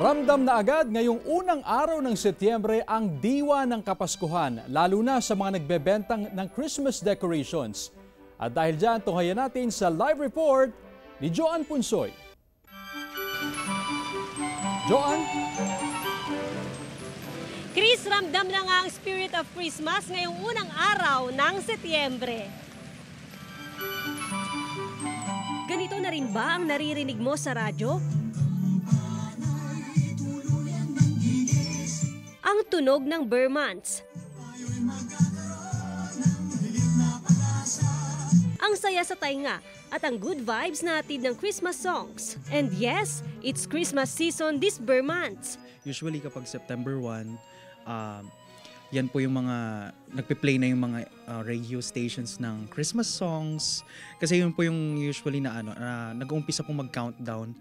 Ramdam na agad ngayong unang araw ng Setyembre ang diwa ng Kapaskuhan, lalo na sa mga nagbebentang ng Christmas decorations. At dahil dyan, tunghayan natin sa live report ni Joan Punsoy. Joan? Chris, ramdam na nga ang spirit of Christmas ngayong unang araw ng Setyembre. Ganito na rin ba ang naririnig mo sa radyo? Ang tunog ng Burr Months. Ang saya sa tainga at ang good vibes na hatid ng Christmas songs. And yes, it's Christmas season this Burr Months. Usually kapag September 1, yan po yung mga nagpe-play na yung mga radio stations ng Christmas songs. Kasi yun po yung usually na nag-uumpisa pong mag-countdown.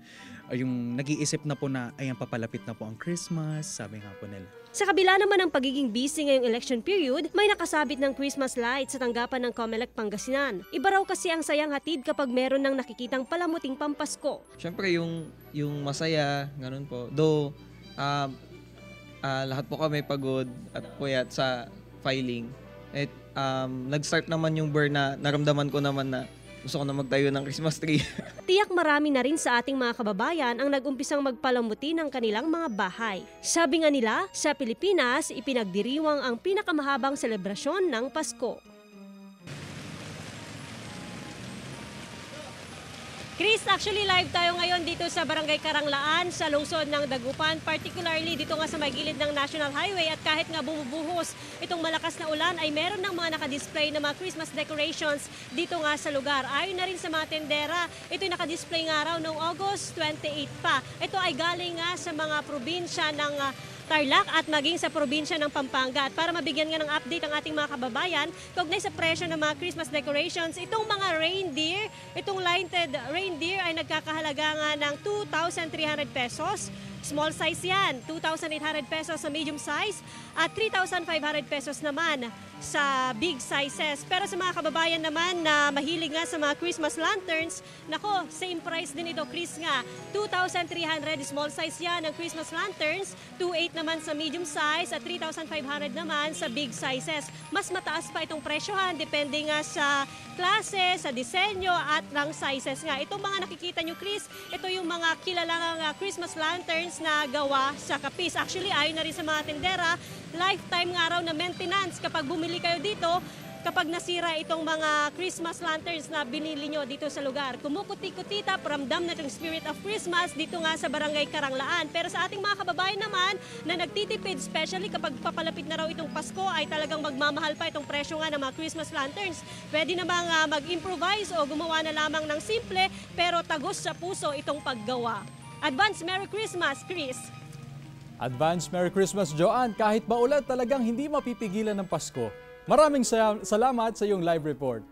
Yung nag-iisip na po na ayan papalapit na po ang Christmas, sabi nga po nila. Sa kabila naman ng pagiging busy ngayong election period, may nakasabit ng Christmas lights sa tanggapan ng Comelec Pangasinan. Iba raw kasi ang sayang hatid kapag meron ng nakikitang palamuting pampasko. Siyempre yung masaya, ganun po. Though lahat po kami pagod at puyat sa filing. At nag-start naman yung burn na naramdaman ko naman na gusto ko na magtayo ng Christmas tree. Tiyak marami na rin sa ating mga kababayan ang nag-umpisang magpalamuti ng kanilang mga bahay. Sabi nga nila, sa Pilipinas, ipinagdiriwang ang pinakamahabang selebrasyon ng Pasko. Chris, actually live tayo ngayon dito sa Barangay Karanglaan sa lungsod ng Dagupan, particularly dito nga sa may gilid ng National Highway, at kahit nga bumubuhos itong malakas na ulan ay meron ng mga nakadisplay na mga Christmas decorations dito nga sa lugar. Ayon na rin sa mga tendera, ito'y nakadisplay nga raw noong August 28 pa. Ito ay galing nga sa mga probinsya ng Tarlac at maging sa probinsya ng Pampanga. At para mabigyan nga ng update ang ating mga kababayan, kaugnay sa presyo ng mga Christmas decorations, itong mga reindeer, itong lighted reindeer ay nagkakahalaga nga ng 2,300 pesos. Small size yan, 2,800 pesos sa medium size at 3,500 pesos naman sa big sizes. Pero sa mga kababayan naman na mahilig nga sa mga Christmas lanterns, nako, same price din ito, Chris nga. 2,300 small size yan ng Christmas lanterns, 2,800 naman sa medium size at 3,500 naman sa big sizes. Mas mataas pa itong presyohan, depende nga sa klase, sa disenyo at ng sizes nga. Itong mga nakikita nyo, Chris, ito yung mga kilalang Christmas lanterns na gawa sa kapis. Actually, ayon na rin sa mga tendera, lifetime nga raw na maintenance kapag bumili kayo dito, kapag nasira itong mga Christmas lanterns na binili nyo dito sa lugar. Kumukuti-kutita, paramdam na itong spirit of Christmas dito nga sa Barangay Karanglaan. Pero sa ating mga kababayan naman na nagtitipid, especially kapag papalapit na raw itong Pasko, ay talagang magmamahal pa itong presyo nga ng mga Christmas lanterns. Pwede namang mag-improvise o gumawa na lamang ng simple pero tagos sa puso itong paggawa. Advance Merry Christmas, Chris! Advance Merry Christmas, Joan. Kahit maulan, talagang hindi mapipigilan ng Pasko. Maraming salamat sa iyong live report.